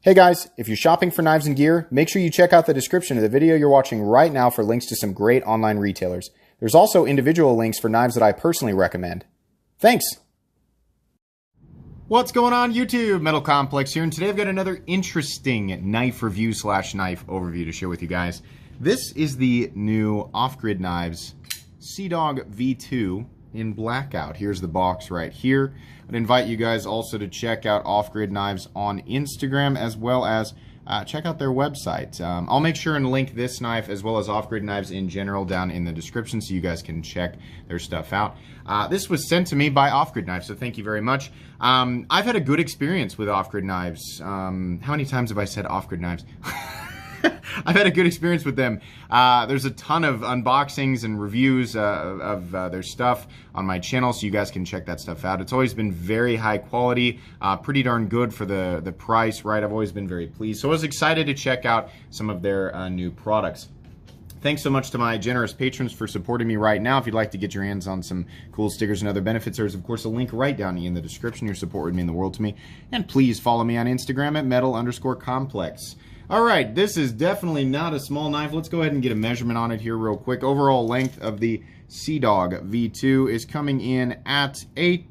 Hey guys, if you're shopping for knives and gear, make sure you check out the description of the video you're watching right now for links to some great online retailers. There's also individual links for knives that I personally recommend. Thanks! What's going on YouTube? Metal Complex here, and today I've got another interesting knife review slash knife overview to share with you guys. This is the new off-grid knives Seadog V2 in blackout. Here's the box right here. I'd invite you guys also to check out Off-Grid Knives on Instagram, as well as check out their website. I'll make sure and link this knife as well as Off-Grid Knives in general down in the description so you guys can check their stuff out. This was sent to me by Off-Grid Knives, so thank you very much. I've had a good experience with Off-Grid Knives. How many times have I said Off-Grid Knives? I've had a good experience with them. There's a ton of unboxings and reviews of their stuff on my channel, so you guys can check that stuff out. It's always been very high quality, pretty darn good for the price, right? I've always been very pleased. So I was excited to check out some of their new products. Thanks so much to my generous patrons for supporting me right now. If you'd like to get your hands on some cool stickers and other benefits, there's of course a link right down in the description. Your support would mean the world to me. And please follow me on Instagram at metal_complex. All right, this is definitely not a small knife. Let's go ahead and get a measurement on it here real quick. Overall length of the Seadog V2 is coming in at 8.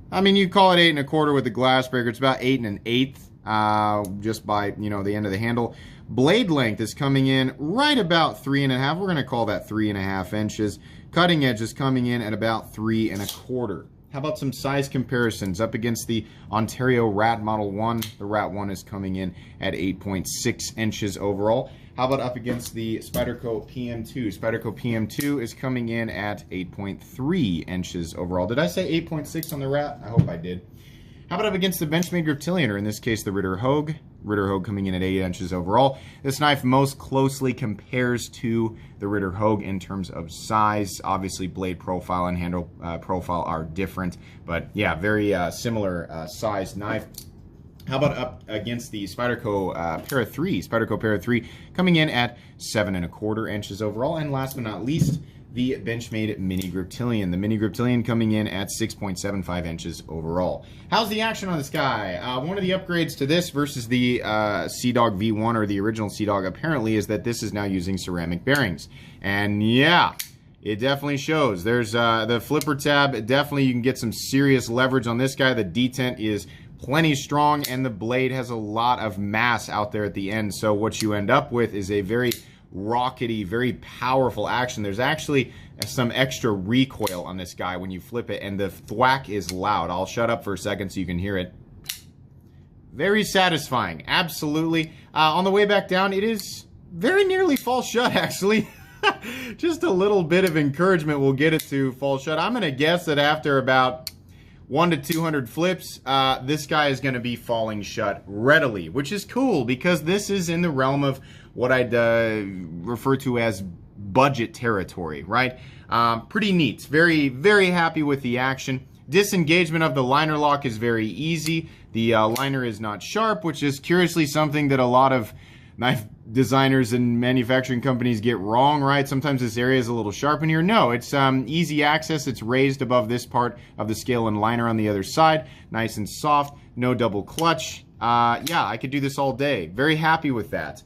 I mean, you call it 8 1/4 with the glass breaker. It's about 8 1/8, just by, you know, the end of the handle. Blade length is coming in right about 3 1/2. We're going to call that 3 1/2 inches. Cutting edge is coming in at about 3 1/4. How about some size comparisons up against the Ontario Rat Model 1? The Rat 1 is coming in at 8.6 inches overall. How about up against the Spyderco PM2? Spyderco PM2 is coming in at 8.3 inches overall. Did I say 8.6 on the Rat? I hope I did. How about up against the Benchmade Griptilian, or in this case the Ritter Hogue? Ritter Hogue coming in at 8 inches overall. This knife most closely compares to the Ritter Hogue in terms of size. Obviously, blade profile and handle profile are different, but yeah, very similar sized knife. How about up against the Spyderco Para 3? Spyderco Para 3 coming in at 7 1/4 inches overall. And last but not least, the Benchmade Mini Griptilian. The Mini Griptilian coming in at 6.75 inches overall. How's the action on this guy? One of the upgrades to this versus the Seadog V1 or the original Seadog apparently is that this is now using ceramic bearings. And yeah, it definitely shows. There's the flipper tab. Definitely you can get some serious leverage on this guy. The detent is plenty strong and the blade has a lot of mass out there at the end. So what you end up with is a very rockety, very powerful action. There's actually some extra recoil on this guy when you flip it, and the thwack is loud. I'll shut up for a second so you can hear it. Very satisfying, absolutely. On the way back down, it is very nearly fall shut, actually. Just a little bit of encouragement will get it to fall shut. I'm going to guess that after about 1 to 200 flips, this guy is going to be falling shut readily, which is cool because this is in the realm of what I'd refer to as budget territory, right? Pretty neat. Very, very happy with the action. Disengagement of the liner lock is very easy. The liner is not sharp, which is curiously something that a lot of knife designers and manufacturing companies get wrong, right? Sometimes this area is a little sharp in here. No, it's easy access. It's raised above this part of the scale and liner on the other side. Nice and soft. No double clutch. Yeah, I could do this all day. Very happy with that.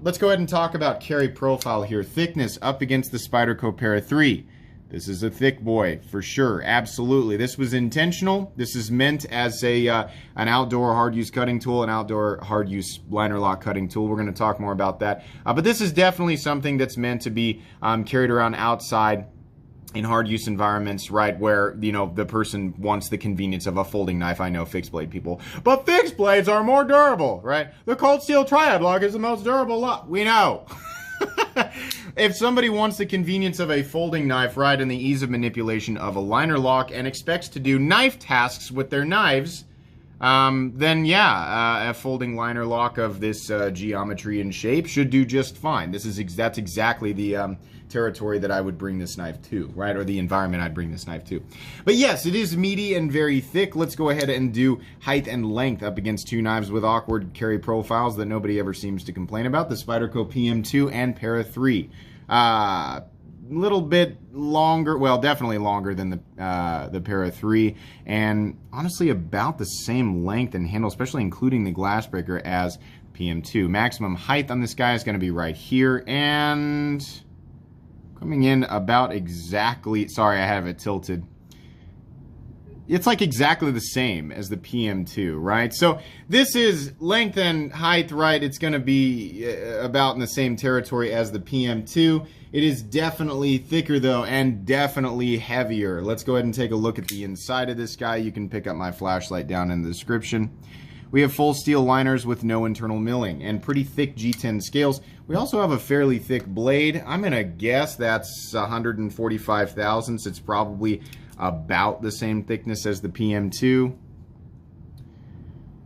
Let's go ahead and talk about carry profile here. Thickness up against the Spyderco Para 3. This is a thick boy for sure, absolutely. This was intentional. This is meant as a an outdoor hard use cutting tool, an outdoor hard use liner lock cutting tool. We're going to talk more about that. But this is definitely something that's meant to be carried around outside in hard use environments, right, where, you know, the person wants the convenience of a folding knife. I know fixed blade people, but fixed blades are more durable, right? The cold steel triad lock is the most durable lock. We know. If somebody wants the convenience of a folding knife, right, and the ease of manipulation of a liner lock and expects to do knife tasks with their knives, then yeah, a folding liner lock of this geometry and shape should do just fine. That's exactly the territory that I would bring this knife to, right? Or the environment I'd bring this knife to. But yes, it is meaty and very thick. Let's go ahead and do height and length up against two knives with awkward carry profiles that nobody ever seems to complain about, the Spyderco PM2 and Para 3. little bit longer, well, definitely longer than the Para 3, and honestly about the same length and handle, especially including the glass breaker, as PM2. Maximum height on this guy is going to be right here, and coming in about exactly, sorry, I have it tilted. It's like exactly the same as the PM2, right? So this is length and height, right? It's going to be about in the same territory as the PM2. It is definitely thicker, though, and definitely heavier. Let's go ahead and take a look at the inside of this guy. You can pick up my flashlight down in the description. We have full steel liners with no internal milling and pretty thick G10 scales. We also have a fairly thick blade. I'm going to guess that's 145 thousandths. It's probably about the same thickness as the PM2.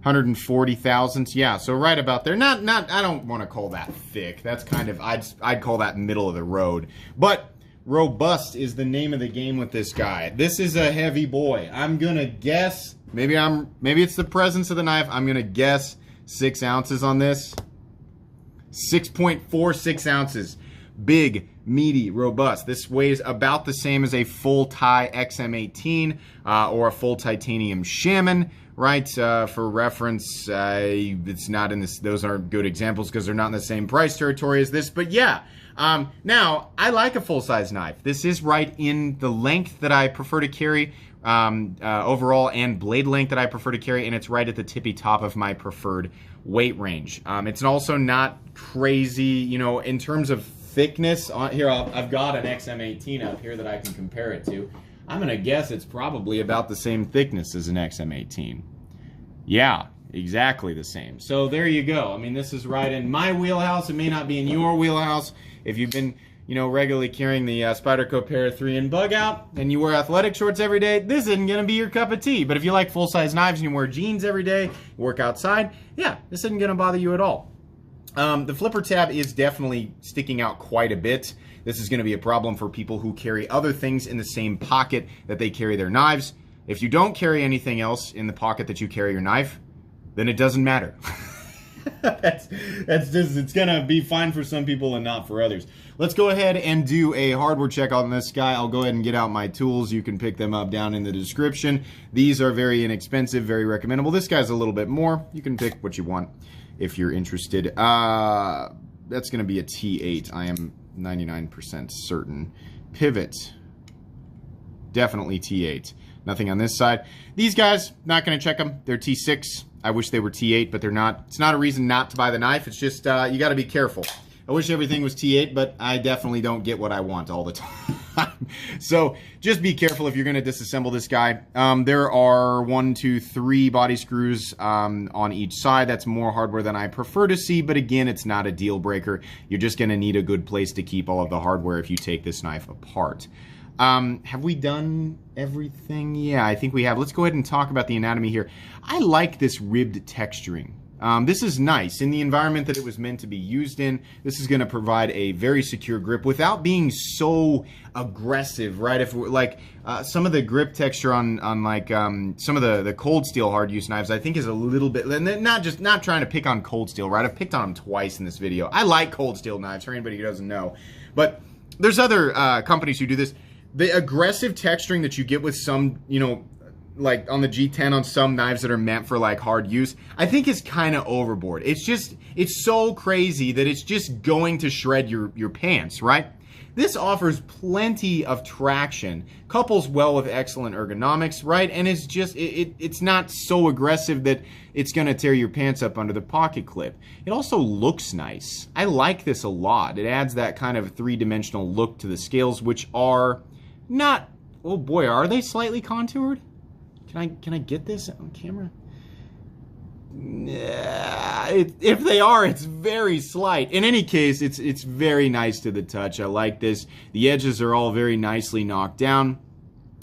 140 thousandths, yeah, so right about there. Not I don't want to call that thick. That's kind of, I'd call that middle of the road. But robust is the name of the game with this guy. This is a heavy boy. I'm gonna guess, maybe it's the presence of the knife. I'm gonna guess 6 ounces on this. 6.46 ounces. Big, meaty, robust. This weighs about the same as a full tie XM18 or a full titanium Shaman, right? For reference, it's not in this. Those aren't good examples because they're not in the same price territory as this. But yeah, now I like a full-size knife. This is right in the length that I prefer to carry overall, and blade length that I prefer to carry, and it's right at the tippy top of my preferred weight range. It's also not crazy, you know, in terms of thickness. Here, I've got an XM18 up here that I can compare it to. I'm going to guess it's probably about the same thickness as an XM18. Yeah, exactly the same. So there you go. I mean, this is right in my wheelhouse. It may not be in your wheelhouse. If you've been, you know, regularly carrying the Spyderco Para 3 and bug out, and you wear athletic shorts every day, this isn't going to be your cup of tea. But if you like full-size knives and you wear jeans every day, work outside, yeah, this isn't going to bother you at all. The flipper tab is definitely sticking out quite a bit. This is going to be a problem for people who carry other things in the same pocket that they carry their knives. If you don't carry anything else in the pocket that you carry your knife, then it doesn't matter. that's just, it's going to be fine for some people and not for others. Let's go ahead and do a hardware check on this guy. I'll go ahead and get out my tools. You can pick them up down in the description. These are very inexpensive, very recommendable. This guy's a little bit more. You can pick what you want if you're interested. That's going to be a T8. I am 99% certain. Pivot. Definitely T8. Nothing on this side. These guys, not going to check them. They're T6. I wish they were T8, but they're not. It's not a reason not to buy the knife. It's just you got to be careful. I wish everything was T8, but I definitely don't get what I want all the time. So just be careful if you're going to disassemble this guy. There are 1, 2, 3 body screws on each side. That's more hardware than I prefer to see, but again, it's not a deal breaker. You're just going to need a good place to keep all of the hardware if you take this knife apart. Have we done everything? Yeah, I think we have. Let's go ahead and talk about the anatomy here. I like this ribbed texturing. This is nice. In the environment that it was meant to be used in, this is going to provide a very secure grip without being so aggressive, right? If we're, like some of the grip texture on like some of the cold steel hard use knives, I think is a little bit, and not trying to pick on cold steel, right? I've picked on them twice in this video. I like cold steel knives, for anybody who doesn't know, but there's other companies who do this. The aggressive texturing that you get with some, you know, like on the G10 on some knives that are meant for like hard use, I think is kind of overboard. It's so crazy that it's just going to shred your pants, right? This offers plenty of traction, couples well with excellent ergonomics, right? And it's just, it's not so aggressive that it's gonna tear your pants up under the pocket clip. It also looks nice. I like this a lot. It adds that kind of three-dimensional look to the scales, which are not, oh boy, are they slightly contoured? Can I get this on camera? If they are, it's very slight. In any case, it's very nice to the touch. I like this. The edges are all very nicely knocked down.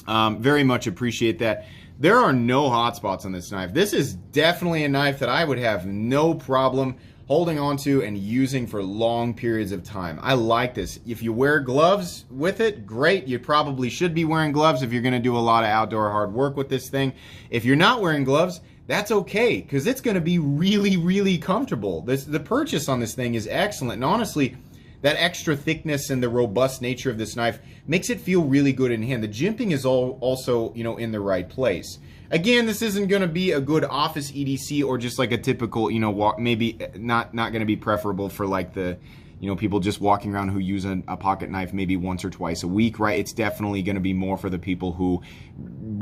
Very much appreciate that. There are no hot spots on this knife. This is definitely a knife that I would have no problem holding onto and using for long periods of time. I like this. If you wear gloves with it, great. You probably should be wearing gloves if you're going to do a lot of outdoor hard work with this thing. If you're not wearing gloves, that's okay, because it's going to be really, really comfortable. The purchase on this thing is excellent, and honestly, that extra thickness and the robust nature of this knife makes it feel really good in hand. The jimping is also, you know, in the right place. Again, this isn't going to be a good office EDC or just like a typical, you know, maybe not going to be preferable for like the, you know, people just walking around who use a pocket knife maybe once or twice a week, right? It's definitely going to be more for the people who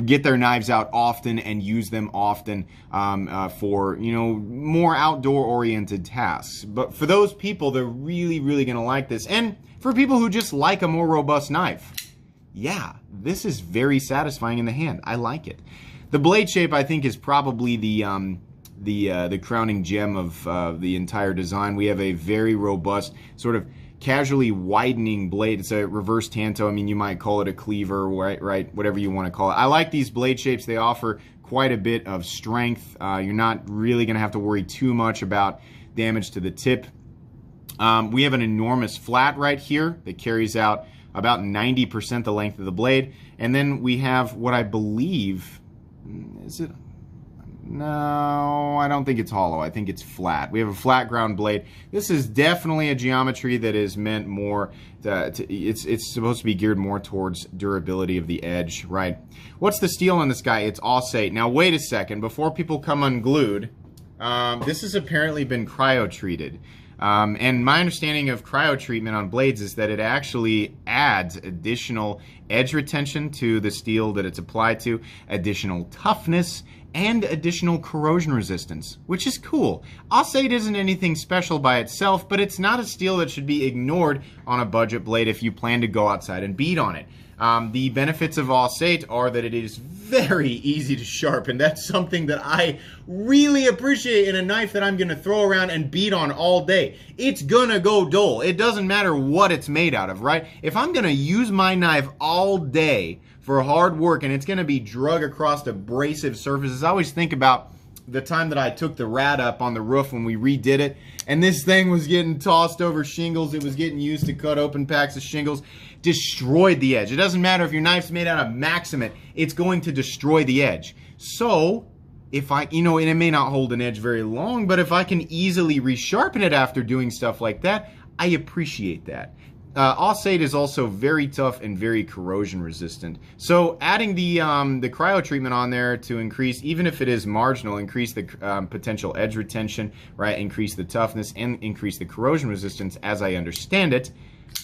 get their knives out often and use them often for, you know, more outdoor-oriented tasks. But for those people, they're really, really going to like this. And for people who just like a more robust knife, yeah, this is very satisfying in the hand. I like it. The blade shape, I think, is probably the crowning gem of the entire design. We have a very robust, sort of casually widening blade. It's a reverse tanto. I mean, you might call it a cleaver, right? Whatever you want to call it. I like these blade shapes. They offer quite a bit of strength. You're not really going to have to worry too much about damage to the tip. We have an enormous flat right here that carries out about 90% the length of the blade. And then we have what I believe... Is it? No, I don't think it's hollow. I think it's flat. We have a flat ground blade. This is definitely a geometry that is meant more it's supposed to be geared more towards durability of the edge, right? What's the steel on this guy? It's Ausate. Now, wait a second. Before people come unglued, this has apparently been cryo-treated. And my understanding of cryo treatment on blades is that it actually adds additional edge retention to the steel that it's applied to, additional toughness, and additional corrosion resistance, which is cool. Ausate isn't anything special by itself, but it's not a steel that should be ignored on a budget blade if you plan to go outside and beat on it. The benefits of Ausate are that it is very easy to sharpen. That's something that I really appreciate in a knife that I'm going to throw around and beat on all day. It's going to go dull. It doesn't matter what it's made out of, right? If I'm going to use my knife all day for hard work and it's going to be drug across abrasive surfaces, I always think about the time that I took the rat up on the roof when we redid it, and this thing was getting tossed over shingles. It was getting used to cut open packs of shingles. Destroyed the edge. It doesn't matter if your knife's made out of Maximate, it's going to destroy the edge. So, if I, you know, and it may not hold an edge very long, but if I can easily resharpen it after doing stuff like that, I appreciate that. Ausate is also very tough and very corrosion resistant. So adding the cryo treatment on there to increase, even if it is marginal, increase the potential edge retention, right? Increase the toughness and increase the corrosion resistance, as I understand it.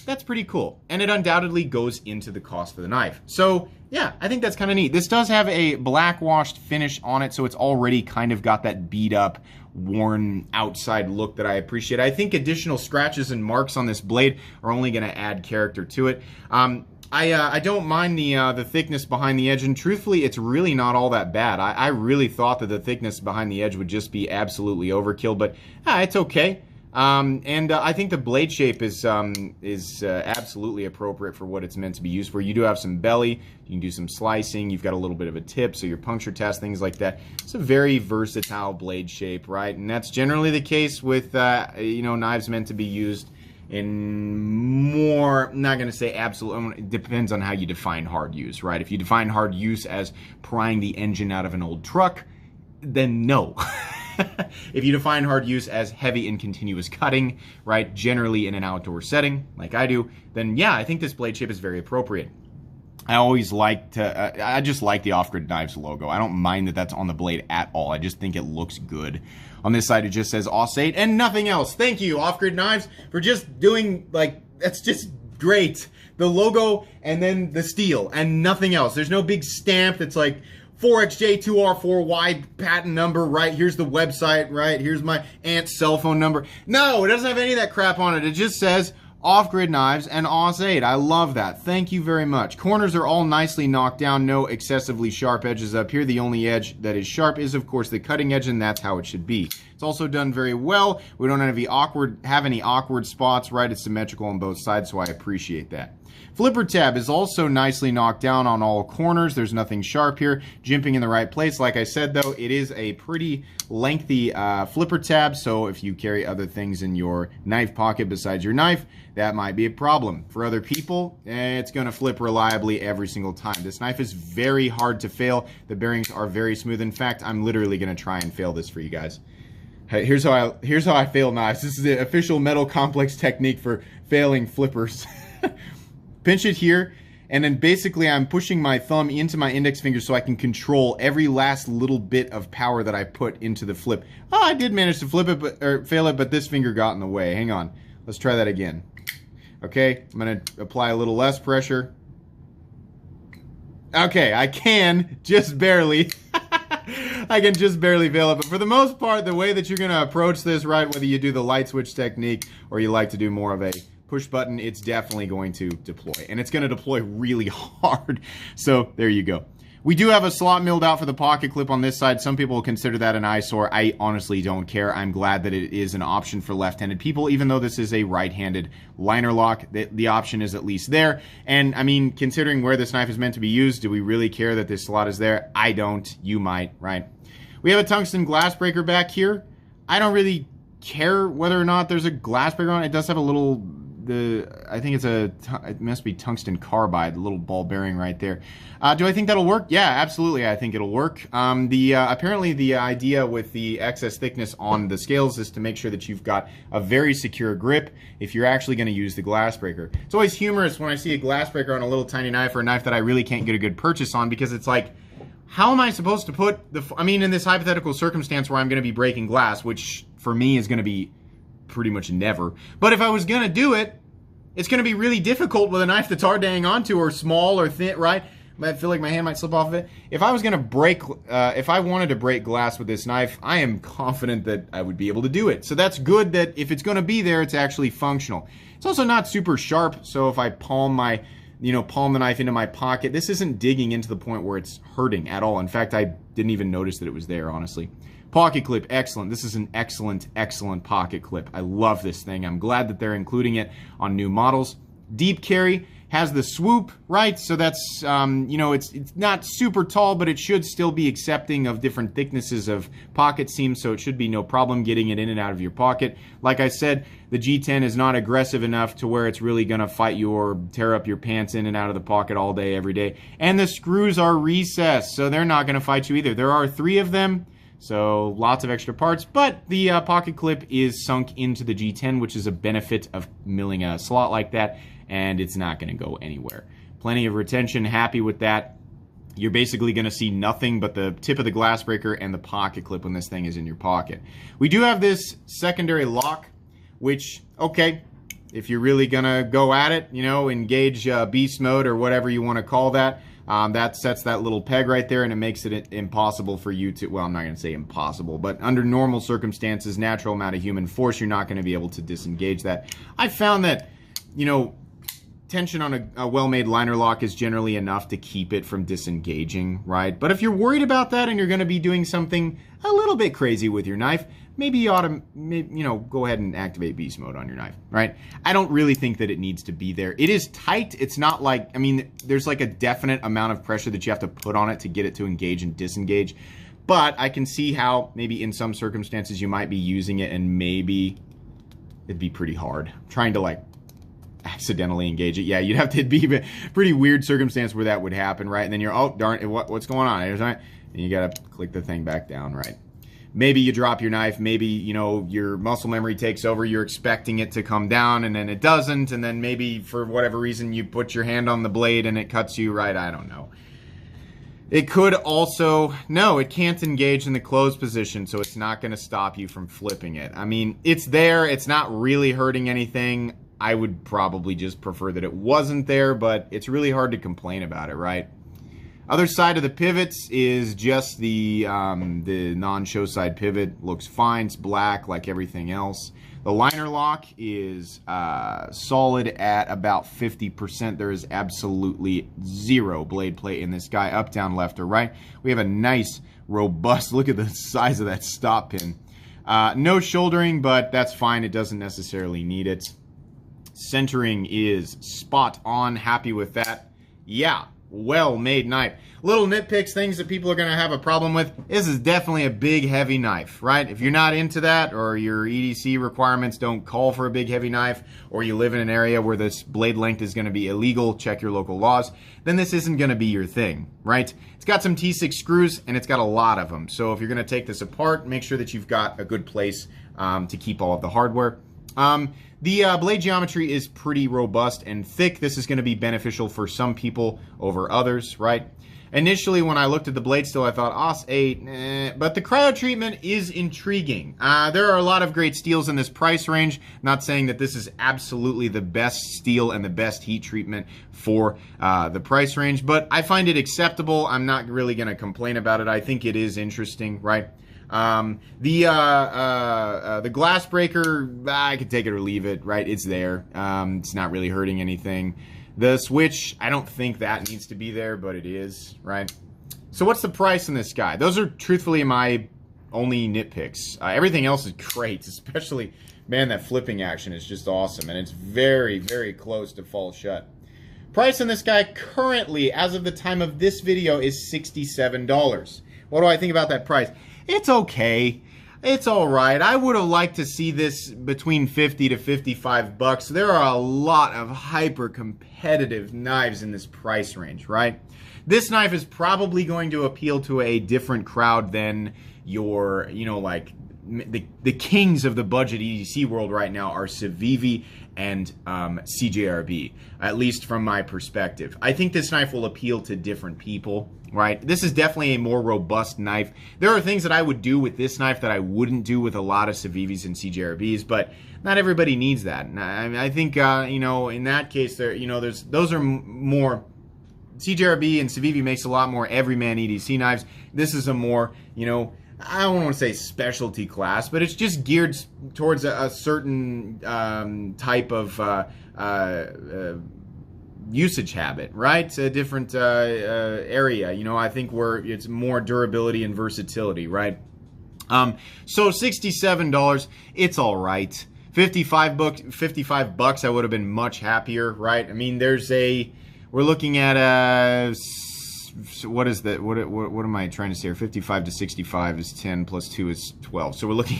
That's pretty cool. And it undoubtedly goes into the cost of the knife. So yeah, I think that's kind of neat. This does have a black washed finish on it, so it's already kind of got that beat up, worn outside look that I appreciate. I think additional scratches and marks on this blade are only going to add character to it. I don't mind the thickness behind the edge, and truthfully, it's really not all that bad. I really thought that the thickness behind the edge would just be absolutely overkill, but it's okay. I think the blade shape is absolutely appropriate for what it's meant to be used for. You do have some belly, you can do some slicing, you've got a little bit of a tip, so your puncture test, things like that. It's a very versatile blade shape, right? And that's generally the case with, you know, knives meant to be used in more, I'm not going to say absolute, it depends on how you define hard use, right? If you define hard use as prying the engine out of an old truck, then no. If you define hard use as heavy and continuous cutting, right, generally in an outdoor setting, like I do, then yeah, I think this blade shape is very appropriate. I always like to, I just like the Off-Grid Knives logo. I don't mind that that's on the blade at all. I just think it looks good. On this side, it just says Ausate and nothing else. Thank you, Off-Grid Knives, for just doing, like, that's just great. The logo and then the steel and nothing else. There's no big stamp that's like, 4XJ2R4Y patent number, right? Here's the website, right? Here's my aunt's cell phone number. No, it doesn't have any of that crap on it. It just says Off-Grid Knives and Ausate. I love that. Thank you very much. Corners are all nicely knocked down. No excessively sharp edges up here. The only edge that is sharp is, of course, the cutting edge, and that's how it should be. It's also done very well. We don't have any awkward spots, right? It's symmetrical on both sides, so I appreciate that. Flipper tab is also nicely knocked down on all corners. There's nothing sharp here. Jimping in the right place. Like I said, though, it is a pretty lengthy flipper tab, so if you carry other things in your knife pocket besides your knife, that might be a problem. For other people, it's going to flip reliably every single time. This knife is very hard to fail. The bearings are very smooth. In fact, I'm literally going to try and fail this for you guys. Hey, here's how I fail knives. This is the official Metal Complex technique for failing flippers. Pinch it here, and then basically I'm pushing my thumb into my index finger so I can control every last little bit of power that I put into the flip. Oh, I did manage to flip it, or fail it, but this finger got in the way. Hang on. Let's try that again. Okay, I'm going to apply a little less pressure. Okay, I can just barely. I can just barely fail it, but for the most part, the way that you're going to approach this, right, whether you do the light switch technique or you like to do more of a push button, it's definitely going to deploy, and it's going to deploy really hard. So there you go. We do have a slot milled out for the pocket clip on this side. Some people will consider that an eyesore. I honestly don't care. I'm glad that it is an option for left-handed people, even though this is a right-handed liner lock. The option is at least there. And I mean, considering where this knife is meant to be used, do we really care that this slot is there? I don't. You might, right? We have a tungsten glass breaker back here. I don't really care whether or not there's a glass breaker on it. It does have a little... I think it must be tungsten carbide, the little ball bearing right there. Do I think that'll work? Yeah, absolutely, I think it'll work. Apparently the idea with the excess thickness on the scales is to make sure that you've got a very secure grip if you're actually going to use the glass breaker. It's always humorous when I see a glass breaker on a little tiny knife, or a knife that I really can't get a good purchase on, because it's like, how am I supposed to put I mean, in this hypothetical circumstance where I'm going to be breaking glass, which for me is going to be pretty much never. But if I was going to do it, it's going to be really difficult with a knife that's hard to hang on to, or small or thin, right? I feel like my hand might slip off of it. If I was going to break, if I wanted to break glass with this knife, I am confident that I would be able to do it. So that's good that if it's going to be there, it's actually functional. It's also not super sharp, so if I palm the knife into my pocket, this isn't digging into the point where it's hurting at all. In fact, I didn't even notice that it was there, honestly. Pocket clip, excellent. This is an excellent, excellent pocket clip. I love this thing. I'm glad that they're including it on new models. Deep carry has the swoop, right? So that's, it's not super tall, but it should still be accepting of different thicknesses of pocket seams, so it should be no problem getting it in and out of your pocket. Like I said, the G10 is not aggressive enough to where it's really going to fight you or tear up your pants in and out of the pocket all day, every day. And the screws are recessed, so they're not going to fight you either. There are 3 of them. So lots of extra parts, but the pocket clip is sunk into the G10, which is a benefit of milling a slot like that, and it's not going to go anywhere. Plenty of retention, happy with that. You're basically going to see nothing but the tip of the glass breaker and the pocket clip when this thing is in your pocket. We do have this secondary lock, which, okay, if you're really going to go at it, engage beast mode or whatever you want to call that, that sets that little peg right there, and it makes it impossible for you to, well, I'm not going to say impossible, but under normal circumstances, natural amount of human force, you're not going to be able to disengage that. I found that, tension on a well-made liner lock is generally enough to keep it from disengaging, right? But if you're worried about that and you're going to be doing something a little bit crazy with your knife, maybe you ought to, go ahead and activate beast mode on your knife, right? I don't really think that it needs to be there. It is tight. It's not like, there's like a definite amount of pressure that you have to put on it to get it to engage and disengage. But I can see how maybe in some circumstances you might be using it and maybe it'd be pretty hard. Trying to accidentally engage it. Yeah, you'd have to be a pretty weird circumstance where that would happen, right? And then you're, oh, darn, what's going on? And you got to click the thing back down, right? Maybe you drop your knife, maybe, your muscle memory takes over, you're expecting it to come down, and then it doesn't, and then maybe for whatever reason you put your hand on the blade and it cuts you, right? I don't know. It could also, no, it can't engage in the closed position, so it's not going to stop you from flipping it. It's there, it's not really hurting anything. I would probably just prefer that it wasn't there, but it's really hard to complain about it, right? Other side of the pivots is just the non-show side pivot. Looks fine. It's black like everything else. The liner lock is solid at about 50%. There is absolutely zero blade play in this guy, up, down, left, or right. We have a nice, robust, look at the size of that stop pin. No shouldering, but that's fine. It doesn't necessarily need it. Centering is spot on. Happy with that. Yeah. well-made knife. Little nitpicks, things that people are going to have a problem with. This is definitely a big, heavy knife, right? If you're not into that, or your EDC requirements don't call for a big, heavy knife, or you live in an area where this blade length is going to be illegal, check your local laws, then this isn't going to be your thing, right? It's got some T6 screws, and it's got a lot of them. So if you're going to take this apart, make sure that you've got a good place to keep all of the hardware. The blade geometry is pretty robust and thick. This is going to be beneficial for some people over others, right? Initially, when I looked at the blade steel, I thought, OS8, but the cryo treatment is intriguing. There are a lot of great steels in this price range. Not saying that this is absolutely the best steel and the best heat treatment for the price range, but I find it acceptable. I'm not really going to complain about it. I think it is interesting, right? The glass breaker, I could take it or leave it, right? It's there. It's not really hurting anything. The switch, I don't think that needs to be there, but it is, right? So what's the price on this guy? Those are truthfully my only nitpicks. Everything else is great, especially, man, that flipping action is just awesome, and it's very, very close to fall shut. Price on this guy currently, as of the time of this video, is $67. What do I think about that price? It's okay. It's all right. I would have liked to see this between 50 to 55 bucks. There are a lot of hyper competitive knives in this price range, right? This knife is probably going to appeal to a different crowd than your, you know, like the kings of the budget EDC world right now are Civivi and CJRB, at least from my perspective. I think this knife will appeal to different people, right? This is definitely a more robust knife. There are things that I would do with this knife that I wouldn't do with a lot of Civivis and CJRBs, but not everybody needs that. And I think, you know, in that case, there, you know, those are more. CJRB and Civivi makes a lot more everyman EDC knives. This is a more, you know, I don't want to say specialty class, but it's just geared towards a certain type of usage habit, right? A different area, you know, I think where it's more durability and versatility, right? So $67, it's all right. 55 bucks, I would have been much happier, right? I mean, we're looking at what is that? What am I trying to say here? 55 to 65 is 10 plus 2 is 12. So we're looking,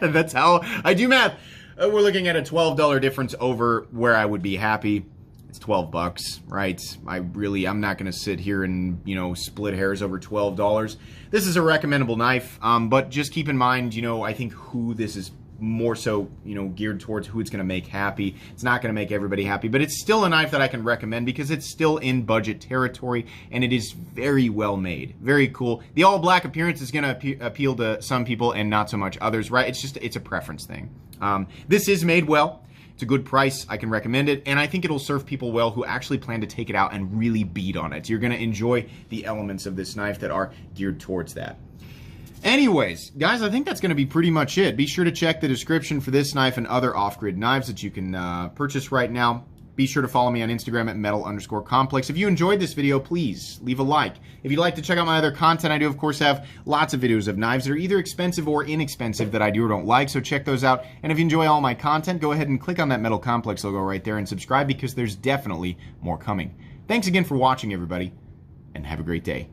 that's how I do math. We're looking at a $12 difference over where I would be happy. It's 12 bucks, right? I'm not going to sit here and, you know, split hairs over $12. This is a recommendable knife, but just keep in mind, you know, I think who this is more so, you know, geared towards who it's going to make happy. It's not going to make everybody happy, but it's still a knife that I can recommend because it's still in budget territory and it is very well made. Very cool. The all black appearance is going to appeal to some people and not so much others, right? It's a preference thing. This is made well. It's a good price. I can recommend it, and I think it'll serve people well who actually plan to take it out and really beat on it. You're going to enjoy the elements of this knife that are geared towards that. Anyways, guys, I think that's going to be pretty much it. Be sure to check the description for this knife and other off-grid knives that you can purchase right now. Be sure to follow me on Instagram at metal_complex. If you enjoyed this video, please leave a like. If you'd like to check out my other content, I do, of course, have lots of videos of knives that are either expensive or inexpensive that I do or don't like, so check those out. And if you enjoy all my content, go ahead and click on that Metal Complex logo right there and subscribe because there's definitely more coming. Thanks again for watching, everybody, and have a great day.